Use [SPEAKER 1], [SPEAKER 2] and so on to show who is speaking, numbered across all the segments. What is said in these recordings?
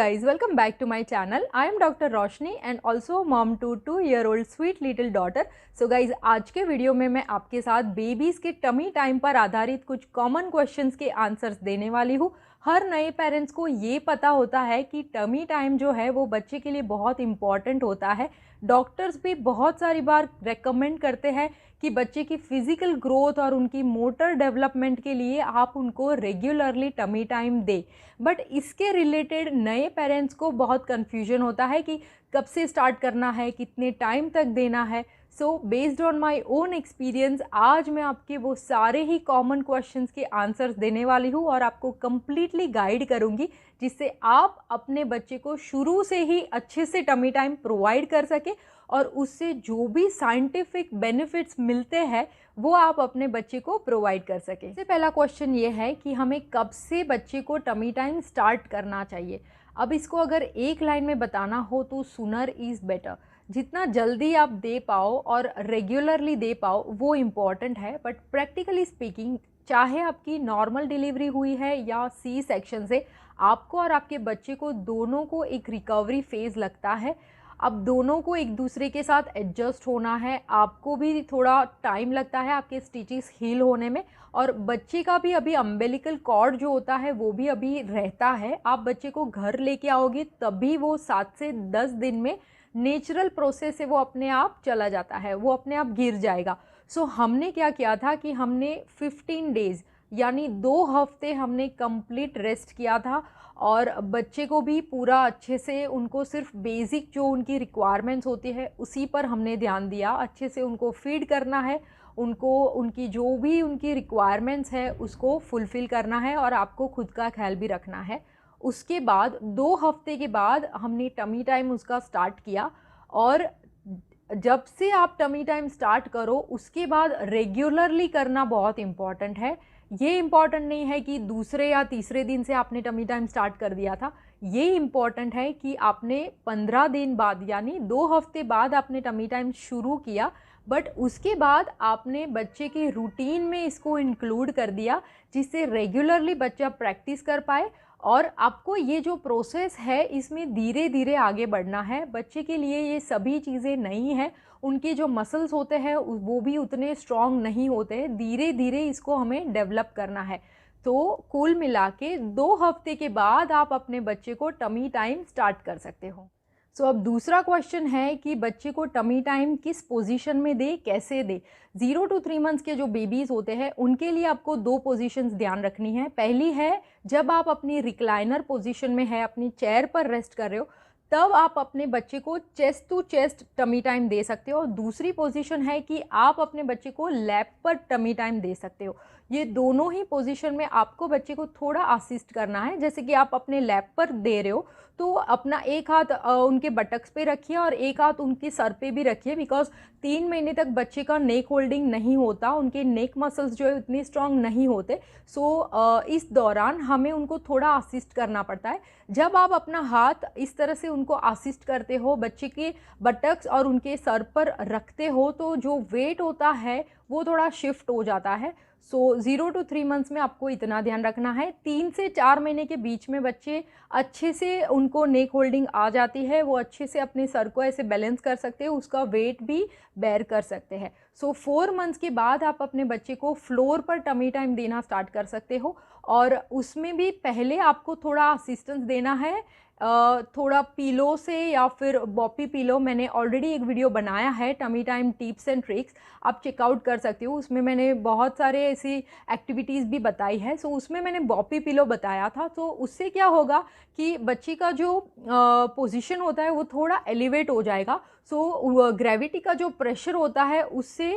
[SPEAKER 1] guys, welcome back to my channel. I am Dr. Roshni and also mom to 2-year-old sweet little daughter. So guys, आज के video में मैं आपके साथ babies के tummy time पर आधारित कुछ कॉमन क्वेश्चंस के आंसर्स देने वाली हूँ। हर नए पेरेंट्स को ये पता होता है कि टमी टाइम जो है वो बच्चे के लिए बहुत इम्पॉर्टेंट होता है। डॉक्टर्स भी बहुत सारी बार रेकमेंड करते हैं कि बच्चे की फ़िज़िकल ग्रोथ और उनकी मोटर डेवलपमेंट के लिए आप उनको रेगुलरली टमी टाइम दें। बट इसके रिलेटेड नए पेरेंट्स को बहुत कन्फ्यूजन होता है कि कब से स्टार्ट करना है, कितने टाइम तक देना है। So based on my own experience आज मैं आपके वो सारे ही कॉमन क्वेश्चंस के आंसर्स देने वाली हूँ और आपको कम्प्लीटली गाइड करूँगी जिससे आप अपने बच्चे को शुरू से ही अच्छे से टमी टाइम प्रोवाइड कर सके और उससे जो भी साइंटिफिक बेनिफिट्स मिलते हैं वो आप अपने बच्चे को प्रोवाइड कर सकें। सबसे पहला क्वेश्चन ये है कि हमें कब से बच्चे को टमी टाइम स्टार्ट करना चाहिए। अब इसको अगर एक लाइन में बताना हो तो सूनर इज़ बेटर। जितना जल्दी आप दे पाओ और रेगुलरली दे पाओ वो इम्पॉर्टेंट है। बट प्रैक्टिकली स्पीकिंग चाहे आपकी नॉर्मल डिलीवरी हुई है या सी सेक्शन से, आपको और आपके बच्चे को दोनों को एक रिकवरी फेज़ लगता है। अब दोनों को एक दूसरे के साथ एडजस्ट होना है, आपको भी थोड़ा टाइम लगता है आपके स्टिचेस हील होने में और बच्चे का भी अभी अम्बिलिकल कॉर्ड जो होता है वो भी अभी रहता है। आप बच्चे को घर लेके आओगे तभी वो 7 से 10 दिन में नेचुरल प्रोसेस से वो अपने आप चला जाता है, वो अपने आप गिर जाएगा। सो हमने क्या किया था कि हमने 15 डेज़ यानी 2 हफ्ते हमने कंप्लीट रेस्ट किया था और बच्चे को भी पूरा अच्छे से उनको सिर्फ बेसिक जो उनकी रिक्वायरमेंट्स होती है उसी पर हमने ध्यान दिया। अच्छे से उनको फीड करना है, उनको उनकी जो भी उनकी रिक्वायरमेंट्स है उसको फुलफ़िल करना है और आपको खुद का ख्याल भी रखना है। उसके बाद 2 हफ्ते के बाद हमने टमी टाइम उसका स्टार्ट किया और जब से आप टमी टाइम स्टार्ट करो उसके बाद रेगुलरली करना बहुत इम्पॉर्टेंट है। ये इम्पॉर्टेंट नहीं है कि दूसरे या तीसरे दिन से आपने टमी टाइम स्टार्ट कर दिया था। ये इम्पॉर्टेंट है कि आपने 15 दिन बाद यानी 2 हफ्ते बाद आपने टमी टाइम शुरू किया बट उसके बाद आपने बच्चे के रूटीन में इसको इंक्लूड कर दिया जिससे रेगुलरली बच्चा प्रैक्टिस कर पाए और आपको ये जो प्रोसेस है इसमें धीरे धीरे आगे बढ़ना है। बच्चे के लिए ये सभी चीज़ें नई हैं, उनके जो मसल्स होते हैं वो भी उतने स्ट्रॉन्ग नहीं होते हैं, धीरे धीरे इसको हमें डेवलप करना है। तो कुल मिला के 2 हफ्ते के बाद आप अपने बच्चे को टमी टाइम स्टार्ट कर सकते हो। सो अब दूसरा क्वेश्चन है कि बच्चे को टमी टाइम किस पोजीशन में दे, कैसे दे। 0 to 3 मंथ्स के जो बेबीज़ होते हैं उनके लिए आपको 2 पोजीशंस ध्यान रखनी है। पहली है जब आप अपनी रिक्लाइनर पोजीशन में है, अपनी चेयर पर रेस्ट कर रहे हो, तब आप अपने बच्चे को chest to chest tummy time दे सकते हो। और दूसरी पोजीशन है कि आप अपने बच्चे को लैप पर टमी टाइम दे सकते हो। ये दोनों ही पोजीशन में आपको बच्चे को थोड़ा असिस्ट करना है। जैसे कि आप अपने लैप पर दे रहे हो तो अपना एक हाथ उनके बटक्स पे रखिए और एक हाथ उनके सर पे भी रखिए बिकॉज 3 महीने तक बच्चे का नेक होल्डिंग नहीं होता, उनके नेक मसल्स जो है उतने स्ट्रांग नहीं होते। सो इस दौरान हमें उनको थोड़ा असिस्ट करना पड़ता है। जब आप अपना हाथ इस तरह से उनको असिस्ट करते हो, बच्चे के बटक्स और उनके सर पर रखते हो तो जो वेट होता है वो थोड़ा शिफ्ट हो जाता है। सो 0 to 3 मंथ्स में आपको इतना ध्यान रखना है। 3 से 4 महीने के बीच में बच्चे अच्छे से उनको नेक होल्डिंग आ जाती है, वो अच्छे से अपने सर को ऐसे बैलेंस कर सकते हैं, उसका वेट भी बेयर कर सकते हैं। सो 4 मंथ्स के बाद आप अपने बच्चे को फ्लोर पर टमी टाइम देना स्टार्ट कर सकते हो और उसमें भी पहले आपको थोड़ा असिस्टेंस देना है। थोड़ा पिलो से या फिर बॉपी पिलो, मैंने ऑलरेडी एक वीडियो बनाया है tummy time tips and tricks, आप चेकआउट कर सकते हो। उसमें मैंने बहुत सारे ऐसी एक्टिविटीज़ भी बताई है। सो उसमें मैंने बॉपी पिलो बताया था। तो उससे क्या होगा कि बच्चे का जो पोजीशन होता है वो थोड़ा एलिवेट हो जाएगा। सो ग्रेविटी का जो प्रेशर होता है उससे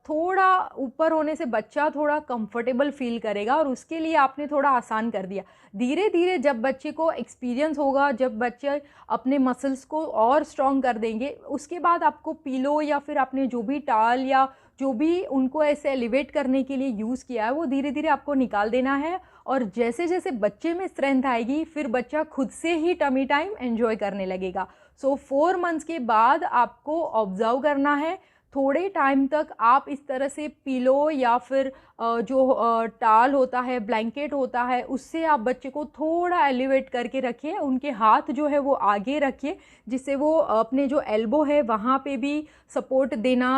[SPEAKER 1] थोड़ा ऊपर होने से बच्चा थोड़ा कंफर्टेबल फील करेगा और उसके लिए आपने थोड़ा आसान कर दिया। धीरे धीरे जब बच्चे को एक्सपीरियंस होगा, जब बच्चे अपने मसल्स को और स्ट्रॉन्ग कर देंगे, उसके बाद आपको पिलो या फिर आपने जो भी टाल या जो भी उनको ऐसे एलिवेट करने के लिए यूज़ किया है वो धीरे धीरे आपको निकाल देना है। और जैसे जैसे बच्चे में स्ट्रेंथ आएगी फिर बच्चा खुद से ही टमी टाइम एंजॉय करने लगेगा। सो 4 मंथ्स के बाद आपको ऑब्जर्व करना है, थोड़े टाइम तक आप इस तरह से पिलो या फिर जो टाल होता है, ब्लैंकेट होता है, उससे आप बच्चे को थोड़ा एलिवेट करके रखिए। उनके हाथ जो है वो आगे रखिए, जिससे वो अपने जो एल्बो है वहाँ पे भी सपोर्ट देना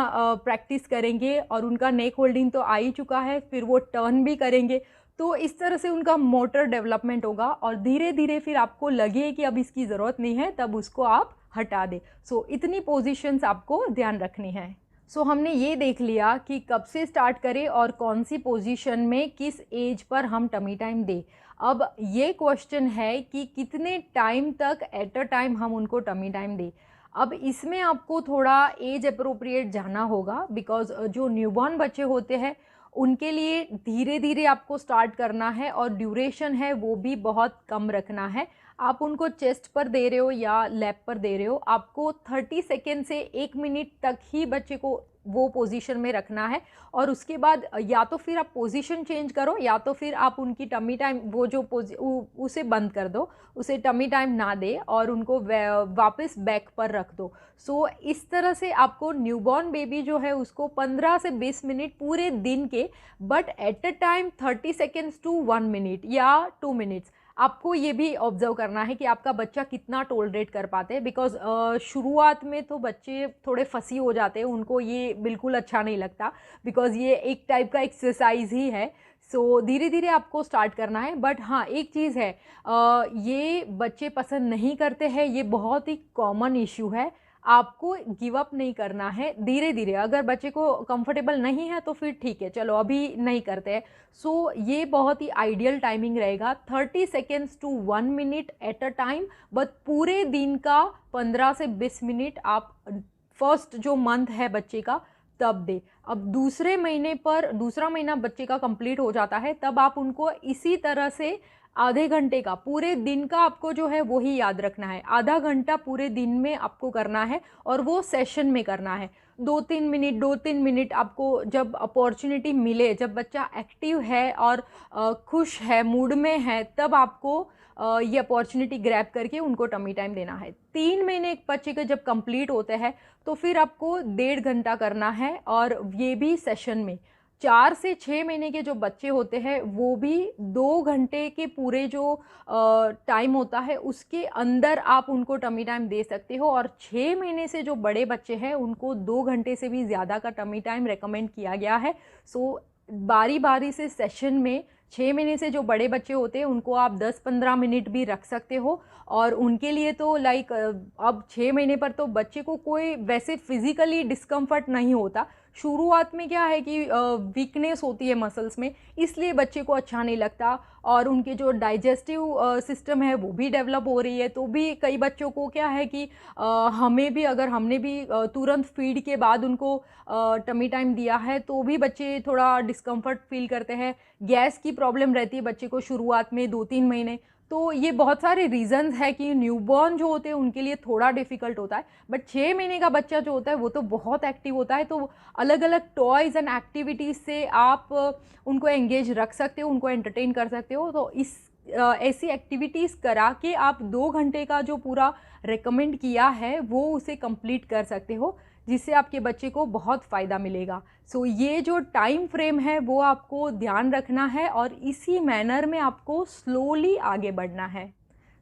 [SPEAKER 1] प्रैक्टिस करेंगे। और उनका नेक होल्डिंग तो आ ही चुका है, फिर वो टर्न भी करेंगे। तो इस तरह से उनका मोटर डेवलपमेंट होगा और धीरे धीरे फिर आपको लगे कि अब इसकी ज़रूरत नहीं है, तब उसको आप हटा दें। सो इतनी पोजीशंस आपको ध्यान रखनी है। सो हमने ये देख लिया कि कब से स्टार्ट करें और कौन सी पोजीशन में किस एज पर हम टमी टाइम दें। अब ये क्वेश्चन है कि कितने टाइम तक एट अ टाइम हम उनको टमी टाइम दें। अब इसमें आपको थोड़ा एज अप्रोप्रिएट जाना होगा, बिकॉज जो न्यूबॉर्न बच्चे होते हैं उनके लिए धीरे धीरे आपको स्टार्ट करना है और ड्यूरेशन है वो भी बहुत कम रखना है। आप उनको चेस्ट पर दे रहे हो या लैप पर दे रहे हो, आपको 30 सेकेंड से 1 मिनट तक ही बच्चे को वो पोजीशन में रखना है। और उसके बाद या तो फिर आप पोजीशन चेंज करो या तो फिर आप उनकी टमी टाइम वो जो उसे बंद कर दो, उसे टमी टाइम ना दे और उनको वापस बैक पर रख दो। सो इस तरह से आपको न्यूबॉर्न बेबी जो है उसको 15 से 20 मिनट पूरे दिन के, but at a time 30 seconds to 1 minute या 2 मिनट्स आपको ये भी ऑब्जर्व करना है कि आपका बच्चा कितना टोलरेट कर पाते हैं। बिकॉज शुरुआत में तो बच्चे थोड़े फंसी हो जाते हैं, उनको ये बिल्कुल अच्छा नहीं लगता, बिकॉज ये एक टाइप का एक्सरसाइज ही है। सो धीरे धीरे आपको स्टार्ट करना है। बट हाँ, एक चीज़ है, ये बच्चे पसंद नहीं करते हैं, ये बहुत ही कॉमन इश्यू है। आपको गिव अप नहीं करना है, धीरे धीरे। अगर बच्चे को कंफर्टेबल नहीं है तो फिर ठीक है, चलो अभी नहीं करते हैं। सो ये बहुत ही आइडियल टाइमिंग रहेगा, 30 seconds to 1 minute at a time. But पूरे दिन का 15 से 20 मिनट आप फर्स्ट जो मंथ है बच्चे का तब दे। अब दूसरे महीने पर, दूसरा महीना बच्चे का कंप्लीट हो जाता है, तब आप उनको इसी तरह से आधे घंटे का, पूरे दिन का आपको जो है वो ही याद रखना है। आधा घंटा पूरे दिन में आपको करना है और वो सेशन में करना है। 2-3 मिनट आपको जब अपॉर्चुनिटी मिले, जब बच्चा एक्टिव है और खुश है, मूड में है, तब आपको ये अपॉर्चुनिटी ग्रैब करके उनको टमी टाइम देना है। 3 महीने एक बच्चे के जब कंप्लीट होते हैं तो फिर आपको 1.5 घंटा करना है, और ये भी सेशन में। 4 से 6 महीने के जो बच्चे होते हैं वो भी 2 घंटे के पूरे जो टाइम होता है उसके अंदर आप उनको टमी टाइम दे सकते हो। और 6 महीने से जो बड़े बच्चे हैं उनको 2 घंटे से भी ज़्यादा का टमी टाइम रेकमेंड किया गया है। सो बारी बारी से सेशन में 6 महीने से जो बड़े बच्चे होते हैं उनको आप 10-15 मिनट भी रख सकते हो। और उनके लिए तो लाइक अब 6 महीने पर तो बच्चे को कोई वैसे फिज़िकली डिस्कम्फर्ट नहीं होता। शुरुआत में क्या है कि वीकनेस होती है मसल्स में, इसलिए बच्चे को अच्छा नहीं लगता। और उनके जो डाइजेस्टिव सिस्टम है वो भी डेवलप हो रही है, तो भी कई बच्चों को क्या है कि हमें भी, अगर हमने भी तुरंत फीड के बाद उनको टमी टाइम दिया है तो भी बच्चे थोड़ा डिस्कम्फर्ट फील करते हैं। गैस की प्रॉब्लम रहती है बच्चे को शुरुआत में 2-3 महीने। तो ये बहुत सारे रीजंस है कि न्यूबॉर्न जो होते हैं उनके लिए थोड़ा डिफ़िकल्ट होता है। बट 6 महीने का बच्चा जो होता है वो तो बहुत एक्टिव होता है, तो अलग अलग टॉयज़ एंड एक्टिविटीज़ से आप उनको एंगेज रख सकते हो, उनको एंटरटेन कर सकते हो। तो इस ऐसी एक्टिविटीज़ करा के आप 2 घंटे का जो पूरा रिकमेंड किया है वो उसे कंप्लीट कर सकते हो, जिससे आपके बच्चे को बहुत फ़ायदा मिलेगा। सो ये जो टाइम फ्रेम है वो आपको ध्यान रखना है और इसी मैनर में आपको स्लोली आगे बढ़ना है।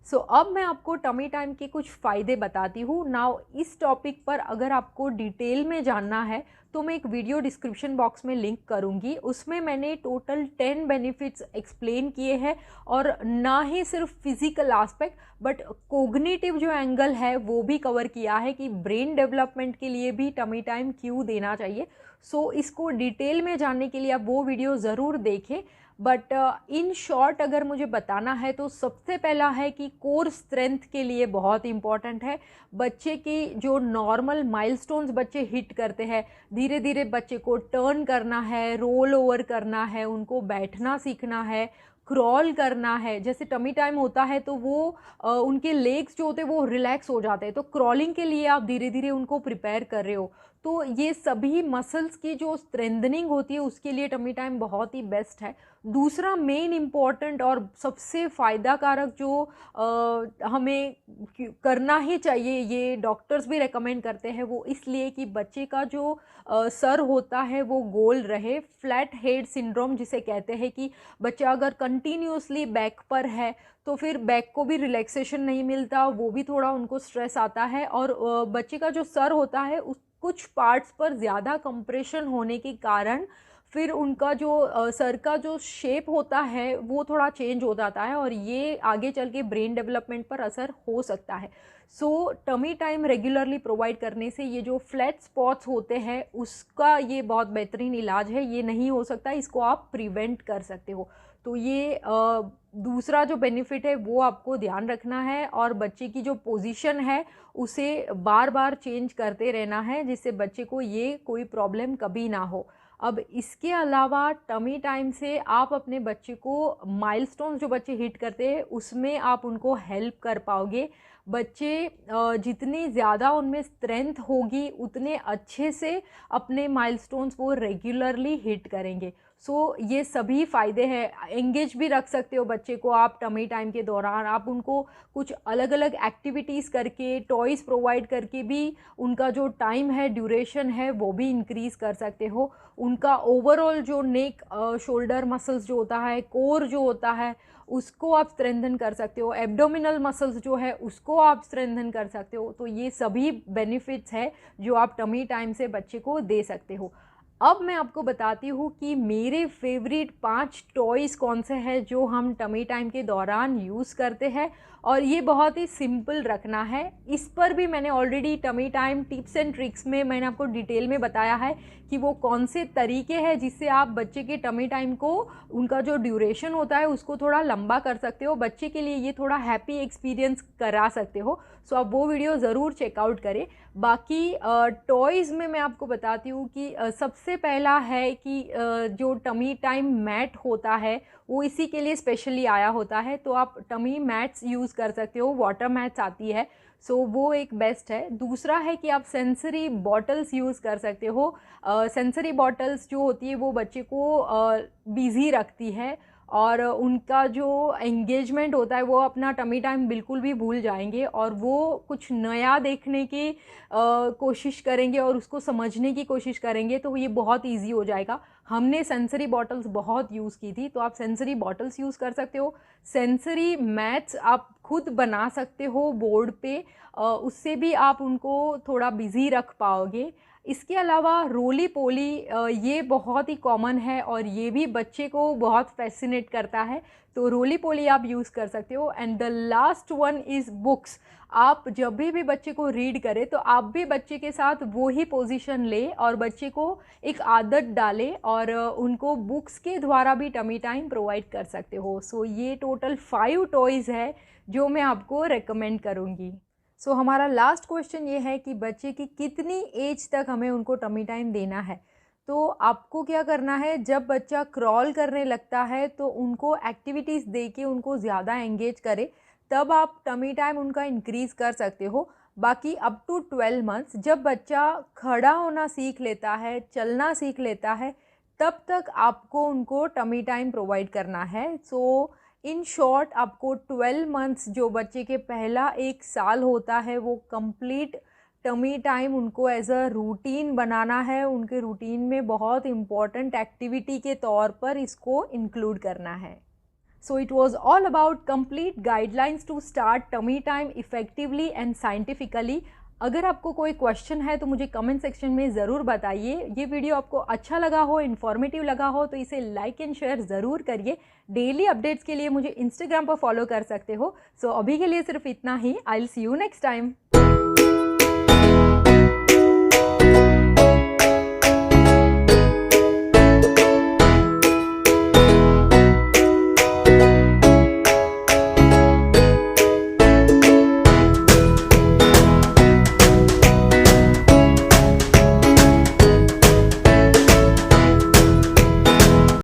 [SPEAKER 1] सो अब मैं आपको टमी टाइम के कुछ फ़ायदे बताती हूँ। नाउ इस टॉपिक पर अगर आपको डिटेल में जानना है तो मैं एक वीडियो डिस्क्रिप्शन बॉक्स में लिंक करूँगी, उसमें मैंने टोटल 10 बेनिफिट्स एक्सप्लेन किए हैं। और ना ही सिर्फ फिज़िकल आस्पेक्ट बट कोग्निटिव जो एंगल है वो भी कवर किया है कि ब्रेन डेवलपमेंट के लिए भी टमी टाइम क्यों देना चाहिए। सो इसको डिटेल में जानने के लिए आप वो वीडियो ज़रूर देखें। बट इन शॉर्ट अगर मुझे बताना है तो सबसे पहला है कि कोर स्ट्रेंथ के लिए बहुत इंपॉर्टेंट है। बच्चे की जो नॉर्मल माइलस्टोन्स बच्चे हिट करते हैं, धीरे धीरे बच्चे को टर्न करना है, रोल ओवर करना है, उनको बैठना सीखना है, क्रॉल करना है। जैसे टमी टाइम होता है तो वो उनके लेग्स जो होते हैं वो रिलैक्स हो जाते हैं, तो क्रॉलिंग के लिए आप धीरे धीरे उनको प्रिपेयर कर रहे हो। तो ये सभी मसल्स की जो स्ट्रेंथनिंग होती है उसके लिए टमी टाइम बहुत ही बेस्ट है। दूसरा मेन इम्पॉर्टेंट और सबसे फ़ायदा कारक जो हमें करना ही चाहिए, ये डॉक्टर्स भी रेकमेंड करते हैं, वो इसलिए कि बच्चे का जो सर होता है वो गोल रहे। फ्लैट हेड सिंड्रोम जिसे कहते हैं कि बच्चा अगर कंटिन्यूसली बैक पर है तो फिर बैक को भी रिलैक्सेशन नहीं मिलता, वो भी थोड़ा उनको स्ट्रेस आता है। और बच्चे का जो सर होता है उस कुछ पार्ट्स पर ज़्यादा कंप्रेशन होने के कारण फिर उनका जो सर का जो शेप होता है वो थोड़ा चेंज हो जाता है और ये आगे चल के ब्रेन डेवलपमेंट पर असर हो सकता है। सो टमी टाइम रेगुलरली प्रोवाइड करने से ये जो फ्लैट स्पॉट्स होते हैं उसका ये बहुत बेहतरीन इलाज है। ये नहीं हो सकता, इसको आप प्रिवेंट कर सकते हो। तो ये दूसरा जो बेनिफिट है वो आपको ध्यान रखना है और बच्चे की जो पोजीशन है उसे बार बार चेंज करते रहना है जिससे बच्चे को ये कोई प्रॉब्लम कभी ना हो। अब इसके अलावा टमी टाइम से आप अपने बच्चे को माइलस्टोन्स जो बच्चे हिट करते हैं उसमें आप उनको हेल्प कर पाओगे। बच्चे जितनी ज़्यादा उनमें स्ट्रेंथ होगी उतने अच्छे से अपने माइलस्टोन्स वो रेगुलरली हिट करेंगे। सो ये सभी फ़ायदे हैं। एंगेज भी रख सकते हो बच्चे को आप टमी टाइम के दौरान। आप उनको कुछ अलग अलग एक्टिविटीज़ करके, टॉयज़ प्रोवाइड करके भी उनका जो टाइम है, ड्यूरेशन है, वो भी इंक्रीज़ कर सकते हो। उनका ओवरऑल जो नेक शोल्डर मसल्स जो होता है, कोर जो होता है, उसको आप स्ट्रेंथन कर सकते हो। एब्डोमिनल मसल्स जो है उसको आप स्ट्रेंथन कर सकते हो। तो ये सभी बेनिफिट्स है जो आप टमी टाइम से बच्चे को दे सकते हो। अब मैं आपको बताती हूँ कि मेरे फेवरेट 5 टॉयज़ कौन से हैं जो हम टमी टाइम के दौरान यूज़ करते हैं और ये बहुत ही सिंपल रखना है। इस पर भी मैंने already tummy time tips and tricks में मैंने आपको डिटेल में बताया है कि वो कौन से तरीके हैं जिससे आप बच्चे के टमी टाइम को, उनका जो ड्यूरेशन होता है उसको थोड़ा लंबा कर सकते हो। बच्चे के लिए ये थोड़ा हैप्पी एक्सपीरियंस करा सकते हो। सो आप वो वीडियो ज़रूर चेकआउट करें। बाकी टॉयज़ में मैं आपको बताती हूँ कि सबसे पहला है कि जो टमी टाइम मैट होता है वो इसी के लिए स्पेशली आया होता है। तो आप टमी मैट्स यूज़ कर सकते हो, वाटर मैट्स आती है, सो वो एक बेस्ट है। दूसरा है कि आप सेंसरी बॉटल्स यूज़ कर सकते हो। सेंसरी बॉटल्स जो होती है वो बच्चे को बिज़ी रखती है और उनका जो एंगेजमेंट होता है वो अपना टमी टाइम बिल्कुल भी भूल जाएंगे और वो कुछ नया देखने की कोशिश करेंगे और उसको समझने की कोशिश करेंगे। तो ये बहुत इजी हो जाएगा। हमने सेंसरी बॉटल्स बहुत यूज़ की थी, तो आप सेंसरी बॉटल्स यूज़ कर सकते हो। सेंसरी मैथ्स आप खुद बना सकते हो बोर्ड पे, उससे भी आप उनको थोड़ा बिज़ी रख पाओगे। इसके अलावा रोली पोली ये बहुत ही कॉमन है और ये भी बच्चे को बहुत फैसिनेट करता है, तो रोली पोली आप यूज़ कर सकते हो। And the last one is books. आप जब भी बच्चे को रीड करें तो आप भी बच्चे के साथ वो ही पोजीशन ले और बच्चे को एक आदत डालें और उनको बुक्स के द्वारा भी टमी टाइम प्रोवाइड कर सकते हो। सो ये टोटल 5 टॉयज़ है जो मैं आपको रेकमेंड करूँगी। सो हमारा लास्ट क्वेश्चन ये है कि बच्चे की कितनी एज तक हमें उनको टमी टाइम देना है। तो आपको क्या करना है, जब बच्चा क्रॉल करने लगता है तो उनको एक्टिविटीज़ दे के उनको ज़्यादा एंगेज करें, तब आप टमी टाइम उनका इंक्रीज़ कर सकते हो। बाकी अप टू 12 मंथ्स जब बच्चा खड़ा होना सीख लेता है, चलना सीख लेता है, तब तक आपको उनको टमी टाइम प्रोवाइड करना है। सो इन शॉर्ट आपको 12 मंथ्स जो बच्चे के पहला 1 साल होता है वो कंप्लीट टमी टाइम उनको एज अ रूटीन बनाना है। उनके रूटीन में बहुत इम्पॉर्टेंट एक्टिविटी के तौर पर इसको इंक्लूड करना है। So it was all about complete guidelines to start tummy time effectively and scientifically. अगर आपको कोई क्वेश्चन है तो मुझे कमेंट सेक्शन में ज़रूर बताइए। ये वीडियो आपको अच्छा लगा हो, इन्फॉर्मेटिव लगा हो तो इसे लाइक एंड शेयर ज़रूर करिए। डेली अपडेट्स के लिए मुझे इंस्टाग्राम पर फॉलो कर सकते हो। सो अभी के लिए सिर्फ इतना ही। I will see you next time.